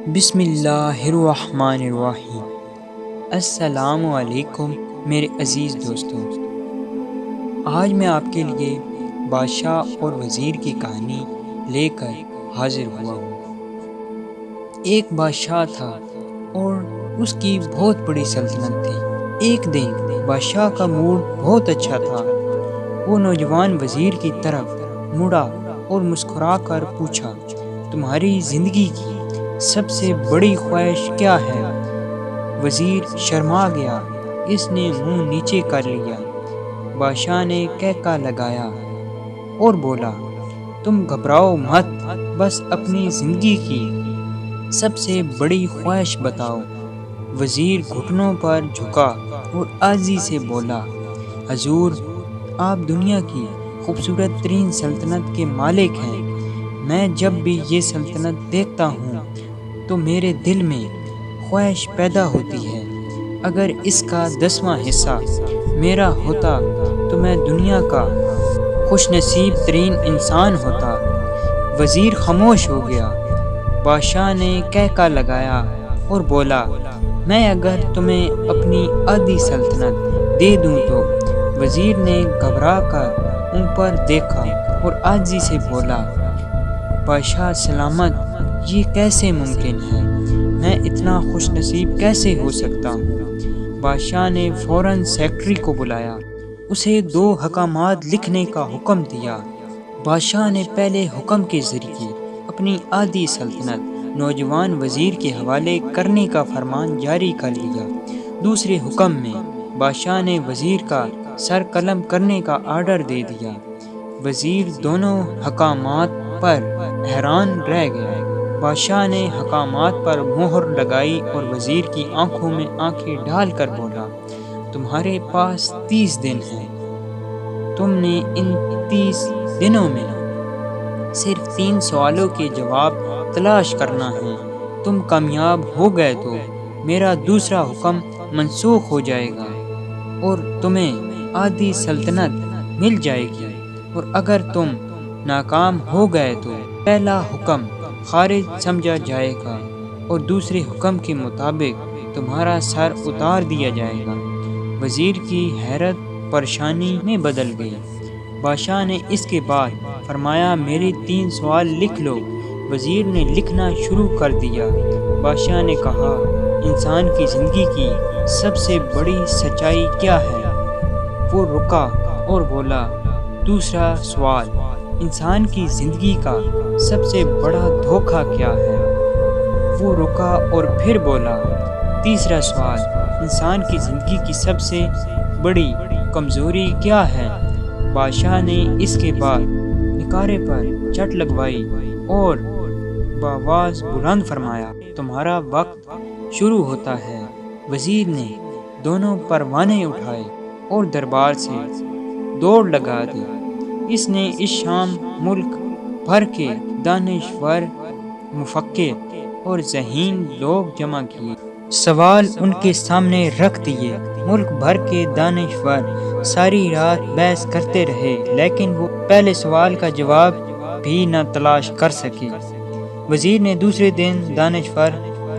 بسم اللہ الرحمن الرحیم۔ السلام علیکم میرے عزیز دوستوں، آج میں آپ کے لیے بادشاہ اور وزیر کی کہانی لے کر حاضر ہوا ہوں۔ ایک بادشاہ تھا اور اس کی بہت بڑی سلطنت تھی۔ ایک دن بادشاہ کا موڈ بہت اچھا تھا۔ وہ نوجوان وزیر کی طرف مڑا اور مسکرا کر پوچھا، تمہاری زندگی کی سب سے بڑی خواہش کیا ہے؟ وزیر شرما گیا، اس نے منہ نیچے کر لیا۔ بادشاہ نے کہکا لگایا اور بولا، تم گھبراؤ مت، بس اپنی زندگی کی سب سے بڑی خواہش بتاؤ۔ وزیر گھٹنوں پر جھکا اور عاجزی سے بولا، حضور، آپ دنیا کی خوبصورت ترین سلطنت کے مالک ہیں۔ میں جب بھی یہ سلطنت دیکھتا ہوں تو میرے دل میں خواہش پیدا ہوتی ہے، اگر اس کا 10واں حصہ میرا ہوتا تو میں دنیا کا خوش نصیب ترین انسان ہوتا۔ وزیر خاموش ہو گیا۔ بادشاہ نے کہکا لگایا اور بولا، میں اگر تمہیں اپنی آدھی سلطنت دے دوں تو؟ وزیر نے گھبرا کر اوپر دیکھا اور عاجزی سے بولا، بادشاہ سلامت، یہ کیسے ممکن ہے؟ میں اتنا خوش نصیب کیسے ہو سکتا ہوں؟ بادشاہ نے فوراً سیکرٹری کو بلایا، اسے 2 احکامات لکھنے کا حکم دیا۔ بادشاہ نے پہلے حکم کے ذریعے اپنی آدھی سلطنت نوجوان وزیر کے حوالے کرنے کا فرمان جاری کر دیا۔ دوسرے حکم میں بادشاہ نے وزیر کا سر قلم کرنے کا آرڈر دے دیا۔ وزیر دونوں احکامات پر حیران رہ گیا۔ بادشاہ نے احکامات پر مہر لگائی اور وزیر کی آنکھوں میں آنکھیں ڈال کر بولا، تمہارے پاس 30 دن ہیں۔ تم نے ان 30 دنوں میں صرف 3 سوالوں کے جواب تلاش کرنا ہے۔ تم کامیاب ہو گئے تو میرا دوسرا حکم منسوخ ہو جائے گا اور تمہیں آدھی سلطنت مل جائے گی، اور اگر تم ناکام ہو گئے تو پہلا حکم خارج سمجھا جائے گا اور دوسرے حکم کے مطابق تمہارا سر اتار دیا جائے گا۔ وزیر کی حیرت پریشانی میں بدل گئی۔ بادشاہ نے اس کے بعد فرمایا، میرے 3 سوال لکھ لو۔ وزیر نے لکھنا شروع کر دیا۔ بادشاہ نے کہا، انسان کی زندگی کی سب سے بڑی سچائی کیا ہے؟ وہ رکا اور بولا، دوسرا سوال، انسان کی زندگی کا سب سے بڑا دھوکہ کیا ہے؟ وہ رکا اور پھر بولا، تیسرا سوال، انسان کی زندگی کی سب سے بڑی کمزوری کیا ہے؟ بادشاہ نے اس کے بعد نکارے پر چٹ لگوائی اور بآواز بلند فرمایا، تمہارا وقت شروع ہوتا ہے۔ وزیر نے دونوں پروانے اٹھائے اور دربار سے دوڑ لگا دی۔ اس نے اس شام ملک بھر کے دانشور، مفکر اور ذہین لوگ جمع کیے۔ سوال ان کے سامنے رکھ دیے۔ ملک بھر کے دانشور ساری رات بحث کرتے رہے، لیکن وہ پہلے سوال کا جواب بھی نہ تلاش کر سکے۔ وزیر نے دوسرے دن دانشور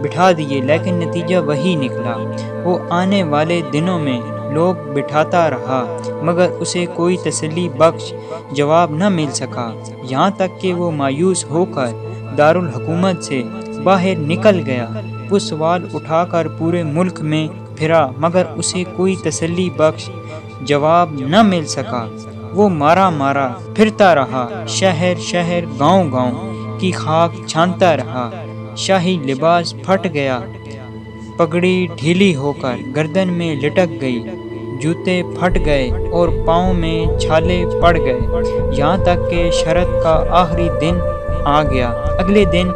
بٹھا دیے، لیکن نتیجہ وہی نکلا۔ وہ آنے والے دنوں میں لوگ بٹھاتا رہا، مگر اسے کوئی تسلی بخش جواب نہ مل سکا، یہاں تک کہ وہ مایوس ہو کر دارالحکومت سے باہر نکل گیا۔ وہ سوال اٹھا کر پورے ملک میں پھرا، مگر اسے کوئی تسلی بخش جواب نہ مل سکا۔ وہ مارا پھرتا رہا، شہر شہر، گاؤں گاؤں کی خاک چھانتا رہا۔ شاہی لباس پھٹ گیا، پگڑی ڈھیلی ہو کر گردن میں لٹک گئی، جوتے پھٹ گئے اور پاؤں میں چھالے پڑ گئے، یہاں تک کہ شرط کا آخری دن آ گیا۔ اگلے دن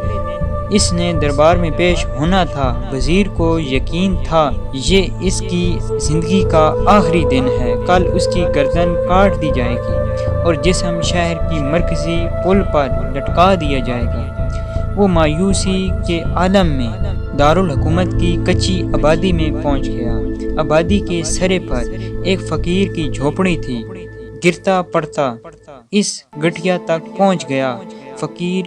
اس نے دربار میں پیش ہونا تھا۔ وزیر کو یقین تھا یہ اس کی زندگی کا آخری دن ہے، کل اس کی گردن کاٹ دی جائے گی اور جسم شہر کی مرکزی پل پر لٹکا دیا جائے گا۔ وہ مایوسی کے عالم میں دارالحکومت کی کچی آبادی میں پہنچ گیا۔ آبادی کے سرے پر ایک فقیر کی جھوپڑی تھی۔ گرتا پڑتا اس گٹھیا تک پہنچ گیا۔ فقیر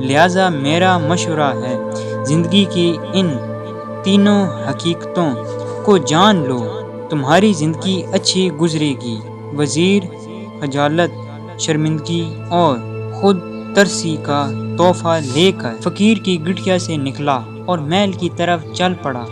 لہٰذا میرا مشورہ ہے زندگی کی ان تینوں حقیقتوں کو جان لو، تمہاری زندگی اچھی گزرے گی۔ وزیر خجالت، شرمندگی اور خود ترسی کا تحفہ لے کر فقیر کی گٹھیا سے نکلا اور محل کی طرف چل پڑا۔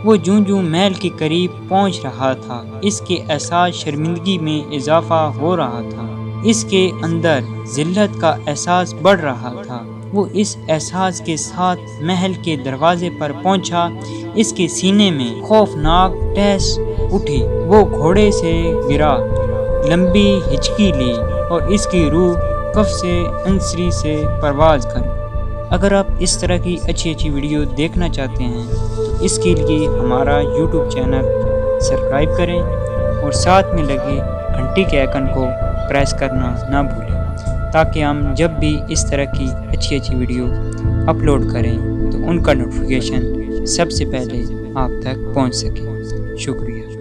وہ جوں محل کے قریب پہنچ رہا تھا، اس کے احساس شرمندگی میں اضافہ ہو رہا تھا، اس کے اندر ذلت کا احساس بڑھ رہا تھا۔ وہ اس احساس کے ساتھ محل کے دروازے پر پہنچا، اس کے سینے میں خوفناک ٹھیس اٹھی، وہ گھوڑے سے گرا، لمبی ہچکی لی اور اس کی روح کف سے انصری سے پرواز کر۔ اگر آپ اس طرح کی اچھی ویڈیو دیکھنا چاہتے ہیں تو اس کے لیے ہمارا یوٹیوب چینل سبسکرائب کریں اور ساتھ میں لگے گھنٹی کے آئیکن کو پریس کرنا نہ بھولیں، تاکہ ہم جب بھی اس طرح کی اچھی ویڈیو اپلوڈ کریں تو ان کا نوٹیفیکیشن سب سے پہلے آپ تک پہنچ سکے۔ شکریہ۔